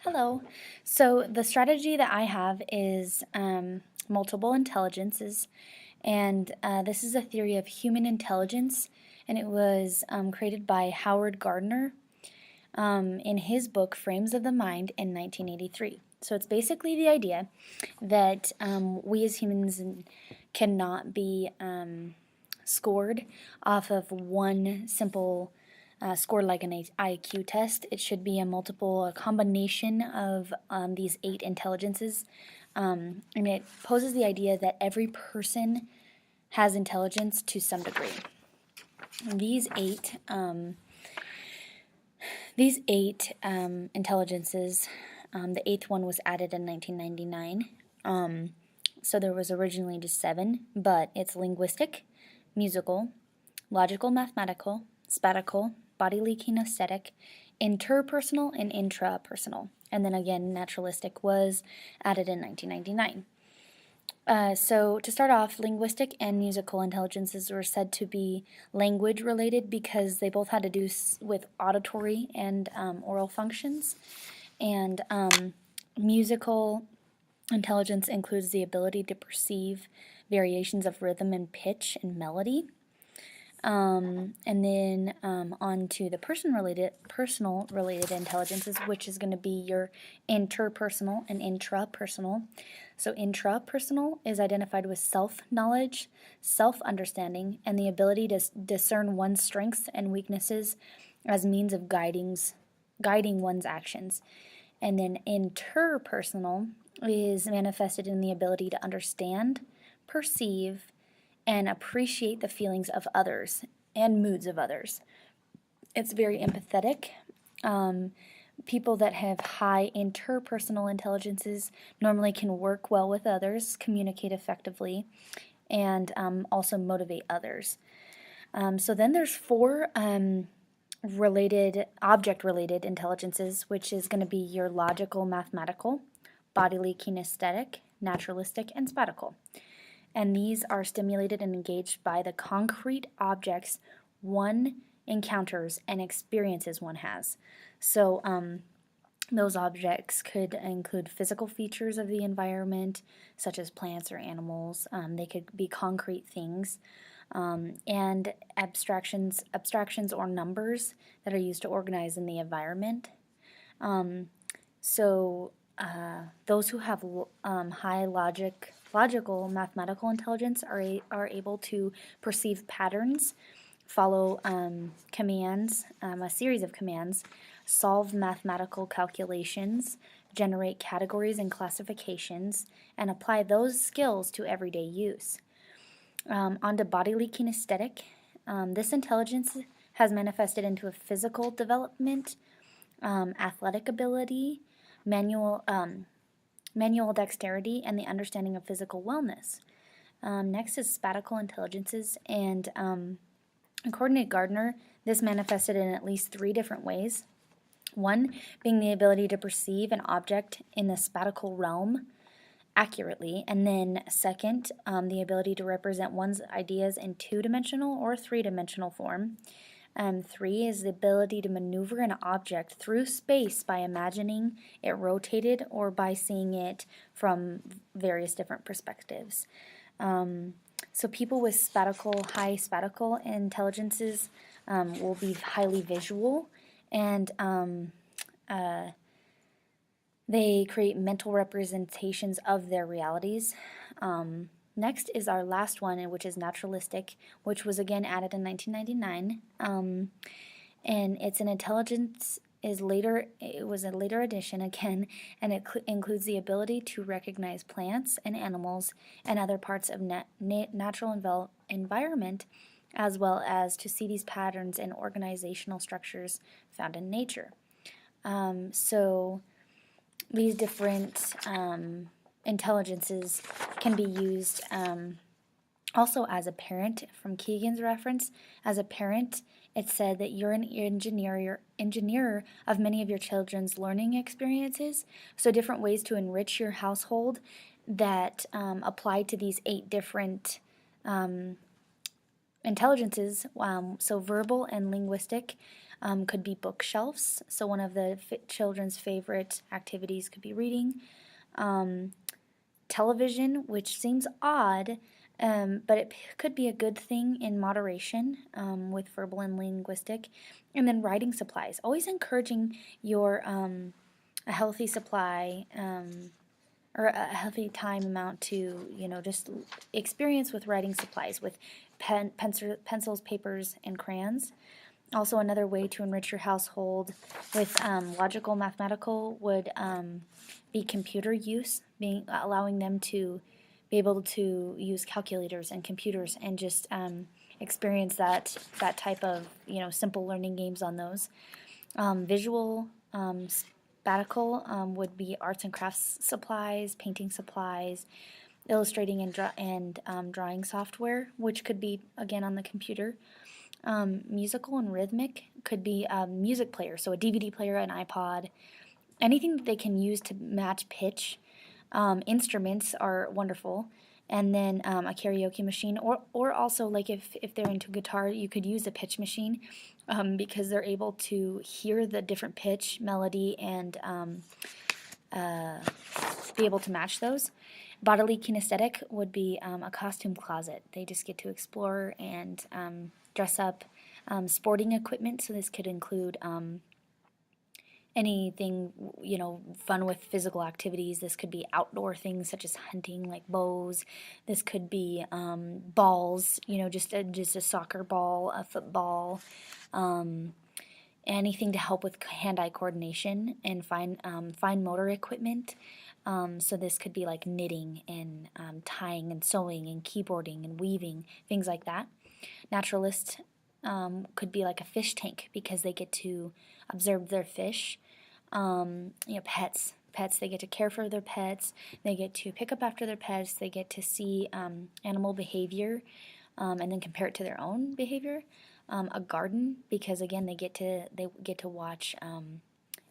Hello. So the strategy that I have is multiple intelligences, and this is a theory of human intelligence, and it was created by Howard Gardner in his book Frames of the Mind in 1983. So it's basically the idea that we as humans cannot be scored off of one simple scored like an IQ test. It should be a combination of these 8 intelligences. And it poses the idea that every person has intelligence to some degree. And these eight intelligences, the 8th one was added in 1999. So there was originally just 7, but it's linguistic, musical, logical mathematical, spatial, bodily kinesthetic, interpersonal, and intrapersonal. And then again, naturalistic was added in 1999. So to start off, linguistic and musical intelligences were said to be language related because they both had to do with auditory and oral functions. And musical intelligence includes the ability to perceive variations of rhythm and pitch and melody. And then on to the personal related intelligences, which is going to be your interpersonal and intrapersonal. So intrapersonal is identified with self-knowledge, self-understanding, and the ability to discern one's strengths and weaknesses as means of guiding one's actions. And then interpersonal is manifested in the ability to understand, perceive, and appreciate the feelings of others and moods of others. It's very empathetic. People that have high interpersonal intelligences normally can work well with others, communicate effectively, and also motivate others. So then there's 4 object-related intelligences, which is going to be your logical mathematical, bodily kinesthetic, naturalistic, and spatial. And these are stimulated and engaged by the concrete objects one encounters and experiences one has. So those objects could include physical features of the environment, such as plants or animals. They could be concrete things, and abstractions or numbers that are used to organize in the environment. Those who have high logical mathematical intelligence are able to perceive patterns, follow commands, a series of commands, solve mathematical calculations, generate categories and classifications, and apply those skills to everyday use. On to bodily kinesthetic. This intelligence has manifested into a physical development, athletic ability, manual dexterity, and the understanding of physical wellness. Next is spatial intelligences, and according to Gardner, this manifested in at least 3 different ways. One being the ability to perceive an object in the spatial realm accurately, and then second, the ability to represent one's ideas in 2-dimensional or 3-dimensional form. 3 is the ability to maneuver an object through space by imagining it rotated or by seeing it from various different perspectives. So people with high spatial intelligences will be highly visual, and they create mental representations of their realities. Next is our last one, which is naturalistic, which was again added in 1999. And it's an intelligence it was a later addition again, and it includes the ability to recognize plants and animals and other parts of natural environment, as well as to see these patterns in organizational structures found in nature. So these different intelligences can be used also as a parent. From Keegan's reference, as a parent, it said that you're an engineer of many of your children's learning experiences. So different ways to enrich your household that apply to these 8 different intelligences. So verbal and linguistic could be bookshelves. So one of the children's favorite activities could be reading. Television, which seems odd, but it could be a good thing in moderation with verbal and linguistic. And then writing supplies. Always encouraging your a healthy supply or a healthy time amount to, just experience with writing supplies with pencils, papers, and crayons. Also, another way to enrich your household with logical, mathematical would be computer use, allowing them to be able to use calculators and computers and just experience that type of simple learning games on those. Visual spatial would be arts and crafts supplies, painting supplies, illustrating and drawing software, which could be again on the computer. Musical and rhythmic could be a music player, so a DVD player, an iPod, anything that they can use to match pitch. Instruments are wonderful. And then a karaoke machine, or also like if they're into guitar, you could use a pitch machine because they're able to hear the different pitch, melody, and be able to match those. Bodily kinesthetic would be a costume closet. They just get to explore and dress up. Sporting equipment, so this could include anything, fun with physical activities. This could be outdoor things such as hunting, like bows. This could be balls, just a soccer ball, a football, anything to help with hand-eye coordination and fine motor equipment. So this could be like knitting and tying and sewing and keyboarding and weaving, things like that. Naturalist could be like a fish tank because they get to observe their fish. Pets, they get to care for their pets. They get to pick up after their pets. They get to see animal behavior and then compare it to their own behavior. A garden, because again they get to watch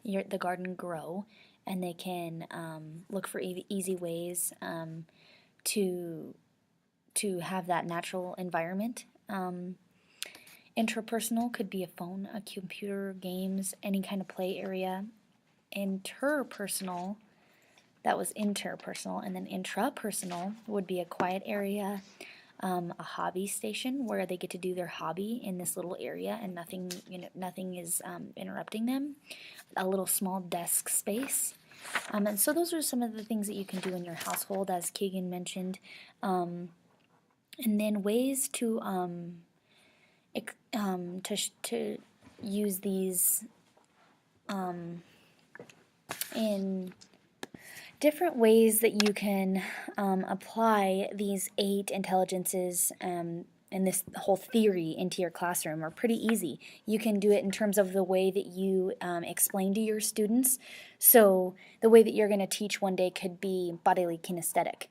the garden grow, and they can look for easy ways to have that natural environment. Interpersonal could be a phone, a computer, games, any kind of play area. Interpersonal, that was interpersonal, and then intrapersonal would be a quiet area, a hobby station where they get to do their hobby in this little area and nothing is interrupting them. A little small desk space. And so those are some of the things that you can do in your household, as Keegan mentioned. And then ways to use these in different ways that you can apply these 8 intelligences and this whole theory into your classroom are pretty easy. You can do it in terms of the way that you explain to your students. So the way that you're going to teach one day could be bodily kinesthetic.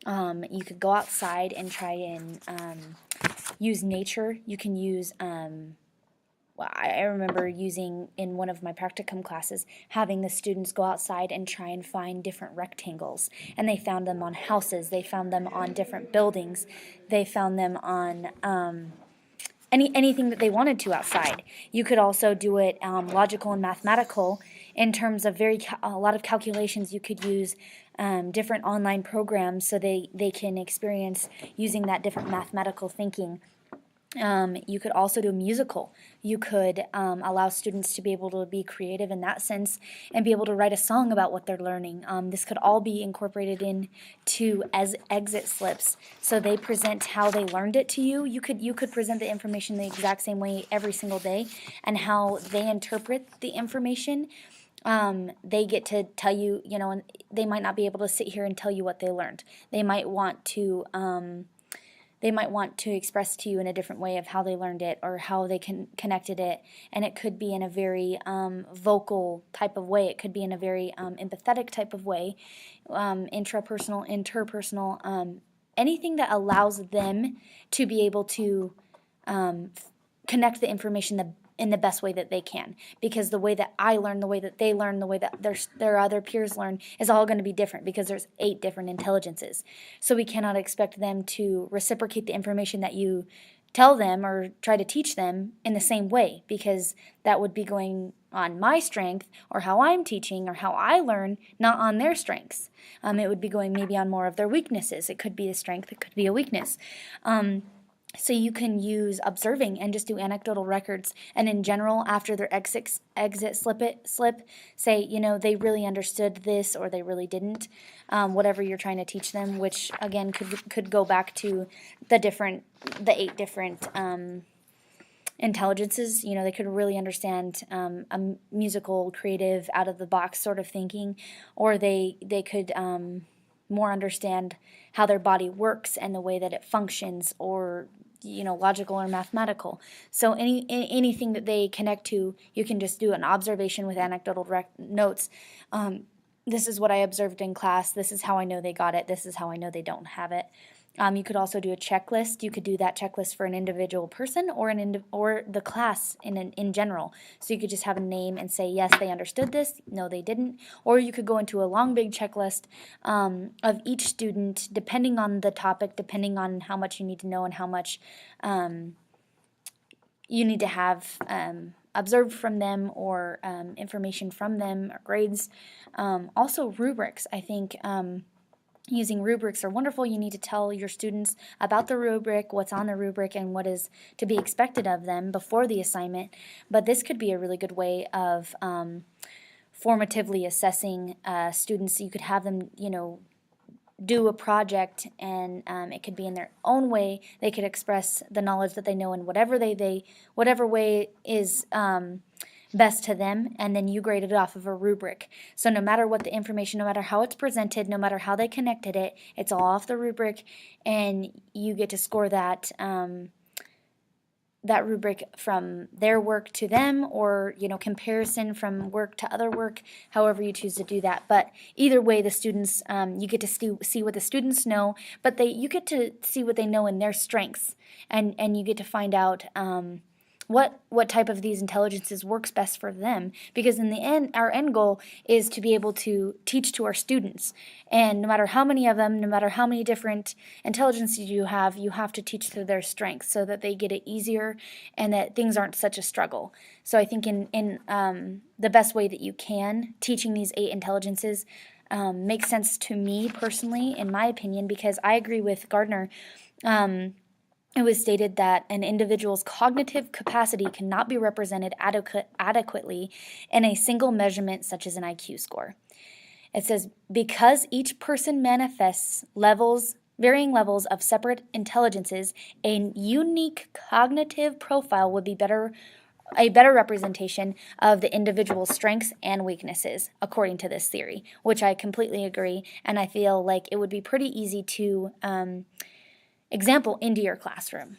You could go outside and try and use nature. You can use, I remember using in one of my practicum classes, having the students go outside and try and find different rectangles. And they found them on houses. They found them on different buildings. They found them on anything that they wanted to outside. You could also do it logical and mathematical in terms of a lot of calculations. You could use different online programs so they can experience using that different mathematical thinking. You could also do a musical. You could allow students to be able to be creative in that sense and be able to write a song about what they're learning. This could all be incorporated into as exit slips. So they present how they learned it to you. You could present the information the exact same way every single day, and how they interpret the information. They get to tell you, and they might not be able to sit here and tell you what they learned. They might want to express to you in a different way of how they learned it or how they connected it, and it could be in a very vocal type of way. It could be in a very empathetic type of way, intrapersonal, interpersonal, anything that allows them to be able to connect the information in the best way that they can, because the way that I learn, the way that they learn, the way that their other peers learn is all going to be different, because there's 8 different intelligences. So we cannot expect them to reciprocate the information that you tell them or try to teach them in the same way, because that would be going on my strength or how I'm teaching or how I learn, not on their strengths. It would be going maybe on more of their weaknesses. It could be a strength, it could be a weakness. So you can use observing and just do anecdotal records, and in general, after their exit slip, say, they really understood this or they really didn't, whatever you're trying to teach them, which again could go back to the 8 different intelligences. They could really understand a musical, creative, out of the box sort of thinking, or they could more understand how their body works and the way that it functions, or logical or mathematical. So anything that they connect to, you can just do an observation with anecdotal notes. This is what I observed in class. This is how I know they got it. This is how I know they don't have it. You could also do a checklist. You could do that checklist for an individual person or or the class in general. So you could just have a name and say, yes, they understood this, no, they didn't. Or you could go into a long, big checklist of each student, depending on the topic, depending on how much you need to know and how much you need to have observed from them, or information from them, or grades. Also rubrics, I think. Using rubrics are wonderful. You need to tell your students about the rubric, what's on the rubric, and what is to be expected of them before the assignment. But this could be a really good way of formatively assessing students. You could have them, do a project, and it could be in their own way. They could express the knowledge that they know in whatever way is best to them, and then you grade it off of a rubric. So no matter what the information, no matter how it's presented, no matter how they connected it, it's all off the rubric, and you get to score that that rubric from their work to them, or comparison from work to other work, however you choose to do that. But either way, the students, you get to see what the students know, but you get to see what they know in their strengths, and you get to find out what type of these intelligences works best for them, because in the end, our end goal is to be able to teach to our students, and no matter how many of them, no matter how many different intelligences you have to teach to their strengths so that they get it easier and that things aren't such a struggle. So I think in the best way that you can, teaching these 8 intelligences makes sense to me personally, in my opinion, because I agree with Gardner. It was stated that an individual's cognitive capacity cannot be represented adequately in a single measurement such as an IQ score. It says, because each person manifests varying levels of separate intelligences, a unique cognitive profile would be a better representation of the individual's strengths and weaknesses, according to this theory, which I completely agree, and I feel like it would be pretty easy to example into your classroom.